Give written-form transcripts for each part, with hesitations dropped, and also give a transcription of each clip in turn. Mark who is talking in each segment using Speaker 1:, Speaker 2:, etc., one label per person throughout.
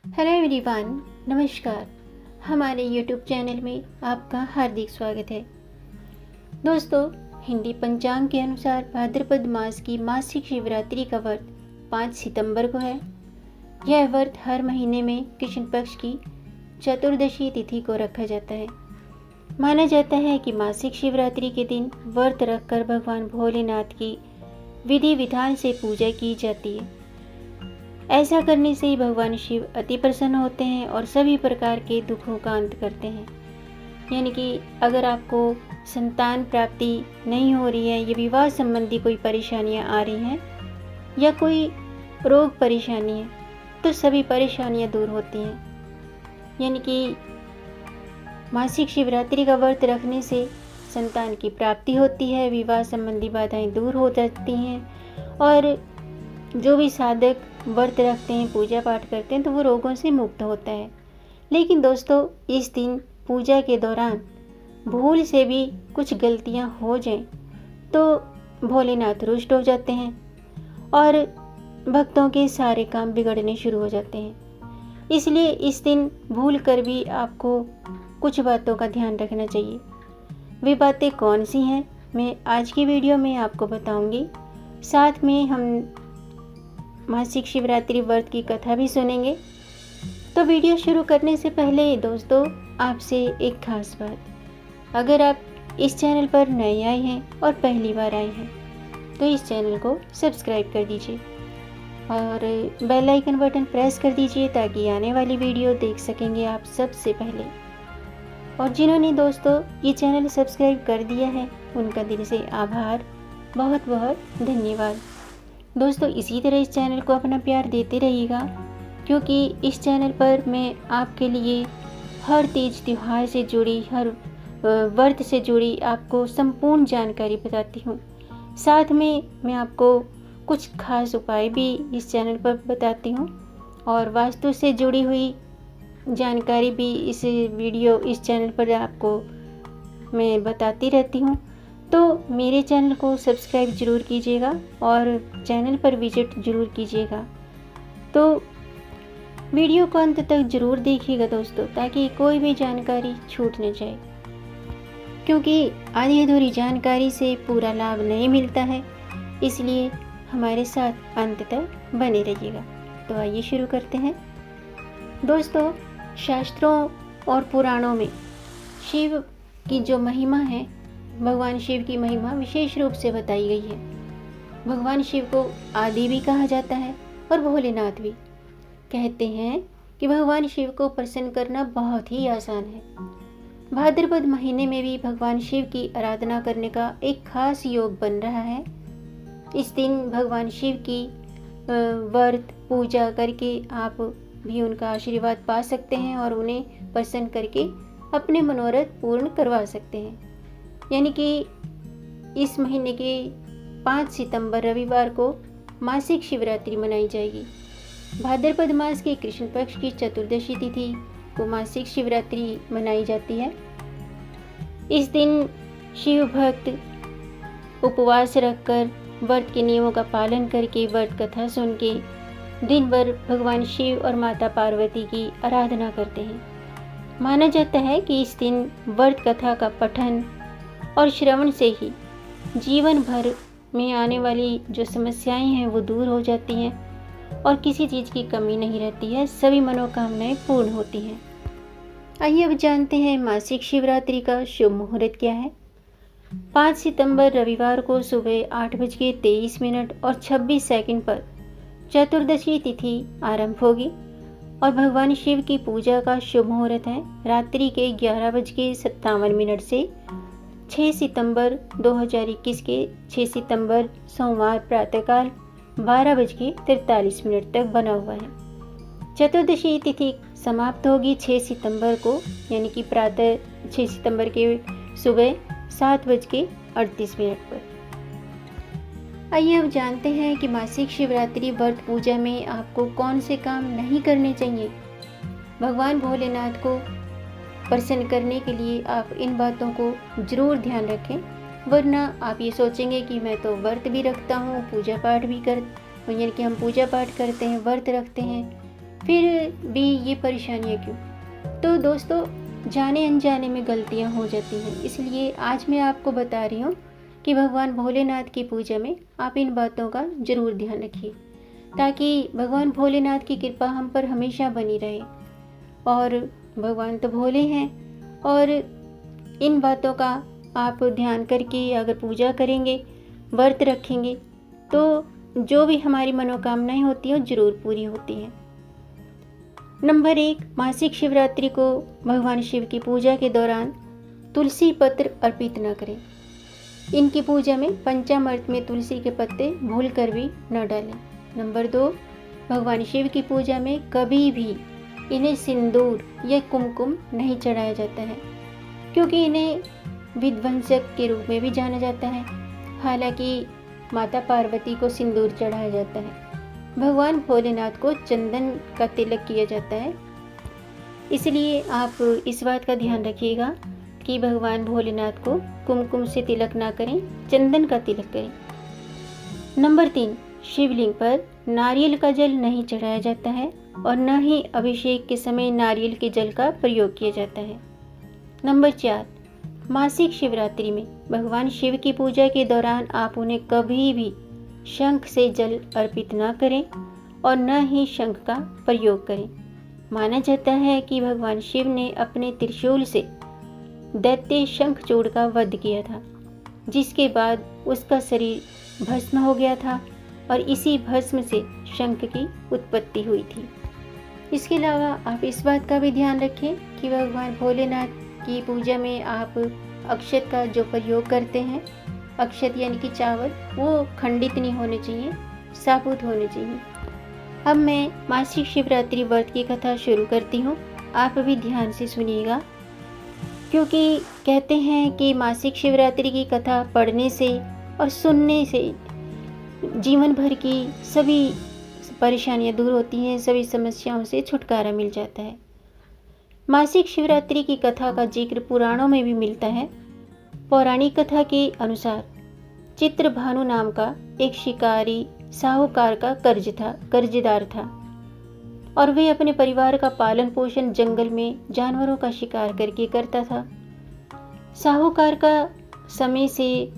Speaker 1: Hello everyone, नमस्कार। हमारे YouTube channel में आपका हार्दिक स्वागत है। दोस्तों, हिंदी पंचांग के अनुसार भाद्रपद मास की मासिक शिवरात्रि का व्रत 5 सितंबर को है। यह व्रत हर महीने में कृष्ण पक्ष की चतुर्दशी तिथि को रखा जाता है। माना जाता है कि मासिक शिवरात्रि के दिन व्रत रखकर भगवान भोलेनाथ की विधि विधान से पूजा की जाती है। ऐसा करने से ही भगवान शिव अति प्रसन्न होते हैं और सभी प्रकार के दुखों का अंत करते हैं। यानी कि अगर आपको संतान प्राप्ति नहीं हो रही है या विवाह संबंधी कोई परेशानियां आ रही हैं या कोई रोग परेशानी है तो सभी परेशानियां दूर होती हैं। यानी कि मासिक शिवरात्रि का व्रत रखने से संतान की प्राप्ति होती है, विवाह संबंधी बाधाएं दूर हो जाती हैं और जो भी साधक व्रत रखते हैं, पूजा पाठ करते हैं तो वो रोगों से मुक्त होता है। लेकिन दोस्तों, इस दिन पूजा के दौरान भूल से भी कुछ गलतियां हो जाएं तो भोलेनाथ रुष्ट हो जाते हैं और भक्तों के सारे काम बिगड़ने शुरू हो जाते हैं। इसलिए इस दिन भूल कर भी आपको कुछ बातों का ध्यान रखना चाहिए। वे बातें कौन सी हैं, मैं आज की वीडियो में आपको बताऊंगी। साथ में हम मासिक शिवरात्रि व्रत की कथा भी सुनेंगे। तो वीडियो शुरू करने से पहले दोस्तों, आपसे एक खास बात, अगर आप इस चैनल पर नए आए हैं और पहली बार आए हैं तो इस चैनल को सब्सक्राइब कर दीजिए और बेल आइकन बटन प्रेस कर दीजिए ताकि आने वाली वीडियो देख सकेंगे आप सबसे पहले। और जिन्होंने दोस्तों ये चैनल सब्सक्राइब कर दिया है उनका दिल से आभार, बहुत बहुत धन्यवाद। दोस्तों, इसी तरह इस चैनल को अपना प्यार देते रहिएगा क्योंकि इस चैनल पर मैं आपके लिए हर तीज त्यौहार से जुड़ी, हर व्रत से जुड़ी आपको संपूर्ण जानकारी बताती हूँ। साथ में मैं आपको कुछ खास उपाय भी इस चैनल पर बताती हूँ और वास्तु से जुड़ी हुई जानकारी भी इस चैनल पर आपको मैं बताती रहती हूँ। तो मेरे चैनल को सब्सक्राइब ज़रूर कीजिएगा और चैनल पर विजिट ज़रूर कीजिएगा। तो वीडियो को अंत तक ज़रूर देखिएगा दोस्तों, ताकि कोई भी जानकारी छूट न जाए, क्योंकि आधी अधूरी जानकारी से पूरा लाभ नहीं मिलता है। इसलिए हमारे साथ अंत तक बने रहिएगा। तो आइए शुरू करते हैं। दोस्तों, शास्त्रों और पुराणों में शिव की जो महिमा है, भगवान शिव की महिमा विशेष रूप से बताई गई है। भगवान शिव को आदि भी कहा जाता है और भोलेनाथ भी। कहते हैं कि भगवान शिव को प्रसन्न करना बहुत ही आसान है। भाद्रपद महीने में भी भगवान शिव की आराधना करने का एक खास योग बन रहा है। इस दिन भगवान शिव की व्रत पूजा करके आप भी उनका आशीर्वाद पा सकते हैं और उन्हें प्रसन्न करके अपने मनोरथ पूर्ण करवा सकते हैं। यानी कि इस महीने के 5 सितंबर रविवार को मासिक शिवरात्रि मनाई जाएगी। भाद्रपद मास के कृष्ण पक्ष की चतुर्दशी तिथि को मासिक शिवरात्रि मनाई जाती है। इस दिन शिव भक्त उपवास रखकर व्रत के नियमों का पालन करके व्रत कथा सुन के दिन भर भगवान शिव और माता पार्वती की आराधना करते हैं। माना जाता है कि इस दिन व्रत कथा का पठन और श्रवण से ही जीवन भर में आने वाली जो समस्याएं हैं वो दूर हो जाती हैं और किसी चीज़ की कमी नहीं रहती है, सभी मनोकामनाएं पूर्ण होती हैं। आइए अब जानते हैं मासिक शिवरात्रि का शुभ मुहूर्त क्या है। 5 सितंबर रविवार को सुबह 8:23 और 26 सेकंड पर चतुर्दशी तिथि आरंभ होगी और भगवान शिव की पूजा का शुभ मुहूर्त है रात्रि के 11:57 से 6 सितंबर 2021 के 6 सितंबर सोमवार प्रातःकाल 12:43 तक बना हुआ है। चतुर्दशी तिथि समाप्त होगी 6 सितंबर को, यानी कि प्रातः 6 सितंबर के सुबह 7:38 पर। आइए अब जानते हैं कि मासिक शिवरात्रि व्रत पूजा में आपको कौन से काम नहीं करने चाहिए। भगवान भोलेनाथ को प्रसन्न करने के लिए आप इन बातों को जरूर ध्यान रखें, वरना आप ये सोचेंगे कि मैं तो व्रत भी रखता हूँ, पूजा पाठ भी यानी कि हम पूजा पाठ करते हैं, व्रत रखते हैं, फिर भी ये परेशानियाँ क्यों? तो दोस्तों, जाने अनजाने में गलतियाँ हो जाती हैं, इसलिए आज मैं आपको बता रही हूँ कि भगवान भोलेनाथ की पूजा में आप इन बातों का ज़रूर ध्यान रखिए, ताकि भगवान भोलेनाथ की कृपा हम पर हमेशा बनी रहे। और भगवान तो भोले हैं, और इन बातों का आप ध्यान करके अगर पूजा करेंगे, व्रत रखेंगे, तो जो भी हमारी मनोकामनाएं होती हैं ज़रूर पूरी होती हैं। नंबर 1, मासिक शिवरात्रि को भगवान शिव की पूजा के दौरान तुलसी पत्र अर्पित न करें। इनकी पूजा में पंचामृत में तुलसी के पत्ते भूल कर भी न डालें। नंबर 2, भगवान शिव की पूजा में कभी भी इन्हें सिंदूर या कुमकुम नहीं चढ़ाया जाता है, क्योंकि इन्हें विध्वंसक के रूप में भी जाना जाता है। हालांकि माता पार्वती को सिंदूर चढ़ाया जाता है, भगवान भोलेनाथ को चंदन का तिलक किया जाता है। इसलिए आप इस बात का ध्यान रखिएगा कि भगवान भोलेनाथ को कुमकुम से तिलक ना करें, चंदन का तिलक करें। नंबर 3, शिवलिंग पर नारियल का जल नहीं चढ़ाया जाता है और न ही अभिषेक के समय नारियल के जल का प्रयोग किया जाता है। नंबर 4, मासिक शिवरात्रि में भगवान शिव की पूजा के दौरान आप उन्हें कभी भी शंख से जल अर्पित न करें और न ही शंख का प्रयोग करें। माना जाता है कि भगवान शिव ने अपने त्रिशूल से दैत्य शंखचूड़ का वध किया था, जिसके बाद उसका शरीर भस्म हो गया था और इसी भस्म से शंख की उत्पत्ति हुई थी। इसके अलावा आप इस बात का भी ध्यान रखें कि भगवान भोलेनाथ की पूजा में आप अक्षत का जो प्रयोग करते हैं, अक्षत यानी कि चावल, वो खंडित नहीं होने चाहिए, साबुत होने चाहिए। अब मैं मासिक शिवरात्रि व्रत की कथा शुरू करती हूँ। आप भी ध्यान से सुनिएगा, क्योंकि कहते हैं कि मासिक शिवरात्रि की कथा पढ़ने से और सुनने से जीवन भर की सभी परेशानियाँ दूर होती हैं, सभी समस्याओं से छुटकारा मिल जाता है। मासिक शिवरात्रि की कथा का जिक्र पुराणों में भी मिलता है। पौराणिक कथा के अनुसार चित्रभानु नाम का एक शिकारी साहूकार का कर्जदार था और वे अपने परिवार का पालन पोषण जंगल में जानवरों का शिकार करके करता था। साहूकार का समय से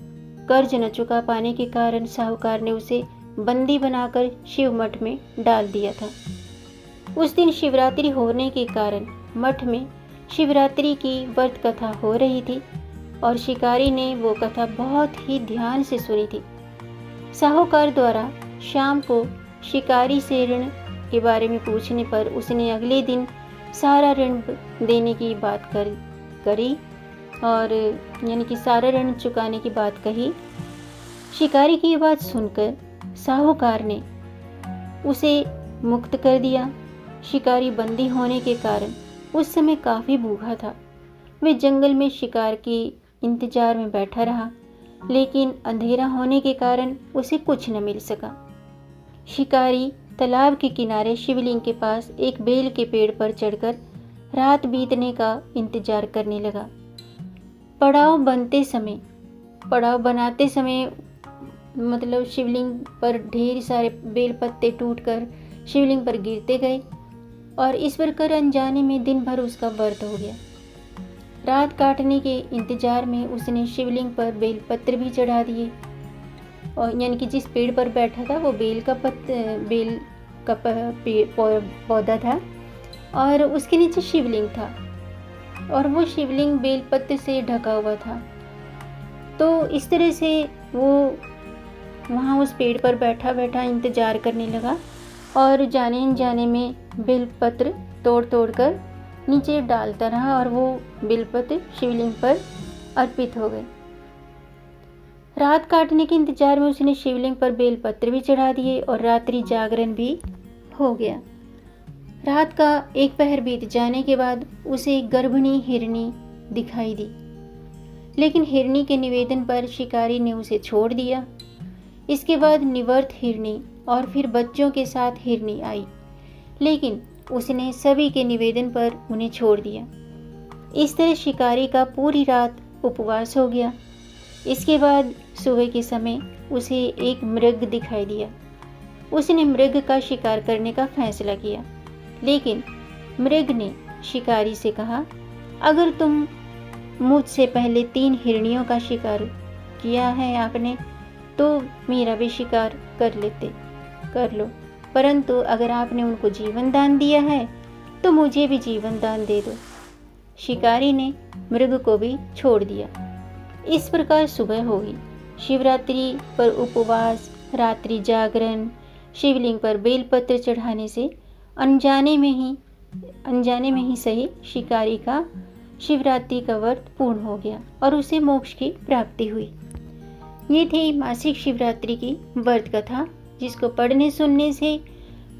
Speaker 1: कर्ज न चुका पाने के कारण साहूकार ने उसे बंदी बनाकर शिव मठ में डाल दिया था। उस दिन शिवरात्रि होने के कारण मठ में शिवरात्रि की व्रत कथा हो रही थी और शिकारी ने वो कथा बहुत ही ध्यान से सुनी थी। साहूकार द्वारा शाम को शिकारी से ऋण के बारे में पूछने पर उसने अगले दिन सारा ऋण देने की बात करी और यानी कि सारा ऋण चुकाने की बात कही। शिकारी की बात सुनकर साहूकार ने उसे मुक्त कर दिया। शिकारी बंदी होने के कारण उस समय काफ़ी भूखा था। वे जंगल में शिकार के इंतजार में बैठा रहा, लेकिन अंधेरा होने के कारण उसे कुछ न मिल सका। शिकारी तालाब के किनारे शिवलिंग के पास एक बेल के पेड़ पर चढ़कर रात बीतने का इंतजार करने लगा। पड़ाव बनाते समय मतलब शिवलिंग पर ढेर सारे बेल पत्ते टूटकर शिवलिंग पर गिरते गए और इस प्रकार अनजाने में दिन भर उसका व्रत हो गया। रात काटने के इंतजार में उसने शिवलिंग पर बेल पत्र भी चढ़ा दिए और यानी कि जिस पेड़ पर बैठा था वो बेल का पौधा था और उसके नीचे शिवलिंग था और वो शिवलिंग बेल पत्र से ढका हुआ था। तो इस तरह से वो वहाँ उस पेड़ पर बैठा बैठा इंतजार करने लगा और जाने अनजाने में बेलपत्र तोड़ कर नीचे डालता रहा और वो बेलपत्र शिवलिंग पर अर्पित हो गए। रात काटने के इंतजार में उसने शिवलिंग पर बेलपत्र भी चढ़ा दिए और रात्रि जागरण भी हो गया। रात का एक पहर बीत जाने के बाद उसे एक गर्भिणी हिरनी दिखाई दी, लेकिन हिरनी के निवेदन पर शिकारी ने उसे छोड़ दिया। इसके बाद निवर्त हिरनी और फिर बच्चों के साथ हिरनी आई, लेकिन उसने सभी के निवेदन पर उन्हें छोड़ दिया। इस तरह शिकारी का पूरी रात उपवास हो गया। इसके बाद सुबह के समय उसे एक मृग दिखाई दिया। उसने मृग का शिकार करने का फैसला किया, लेकिन मृग ने शिकारी से कहा, अगर तुम मुझसे पहले 3 हिरनियों का शिकार किया है आपने, तो मेरा भी शिकार कर लो, परंतु अगर आपने उनको जीवन दान दिया है तो मुझे भी जीवन दान दे दो। शिकारी ने मृग को भी छोड़ दिया। इस प्रकार सुबह हो गई। शिवरात्रि पर उपवास, रात्रि जागरण, शिवलिंग पर बेलपत्र चढ़ाने से अनजाने में ही सही शिकारी का शिवरात्रि का व्रत पूर्ण हो गया और उसे मोक्ष की प्राप्ति हुई। ये थी मासिक शिवरात्रि की व्रत कथा, जिसको पढ़ने सुनने से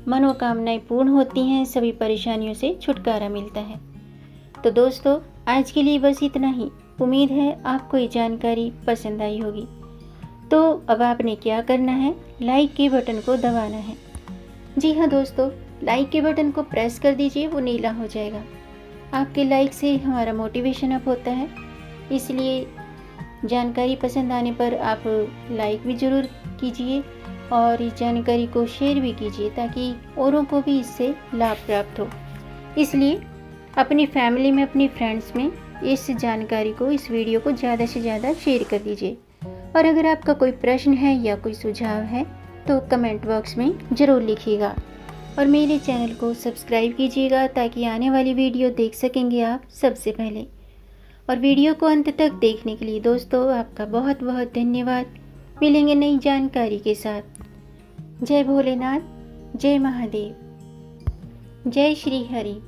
Speaker 1: मनोकामनाएं पूर्ण होती हैं, सभी परेशानियों से छुटकारा मिलता है। तो दोस्तों, आज के लिए बस इतना ही। उम्मीद है आपको ये जानकारी पसंद आई होगी। तो अब आपने क्या करना है, लाइक के बटन को दबाना है। जी हाँ दोस्तों, लाइक के बटन को प्रेस कर दीजिए, वो नीला हो जाएगा। आपके लाइक से हमारा मोटिवेशन अप होता है, इसलिए जानकारी पसंद आने पर आप लाइक भी ज़रूर कीजिए और इस जानकारी को शेयर भी कीजिए ताकि औरों को भी इससे लाभ प्राप्त हो। इसलिए अपनी फैमिली में, अपनी फ्रेंड्स में इस जानकारी को, इस वीडियो को ज़्यादा से ज़्यादा शेयर कर दीजिए। और अगर आपका कोई प्रश्न है या कोई सुझाव है तो कमेंट बॉक्स में ज़रूर लिखिएगा और मेरे चैनल को सब्सक्राइब कीजिएगा ताकि आने वाली वीडियो देख सकेंगे आप सबसे पहले। और वीडियो को अंत तक देखने के लिए दोस्तों आपका बहुत बहुत धन्यवाद। मिलेंगे नई जानकारी के साथ। जय भोलेनाथ, जय महादेव, जय श्री हरि।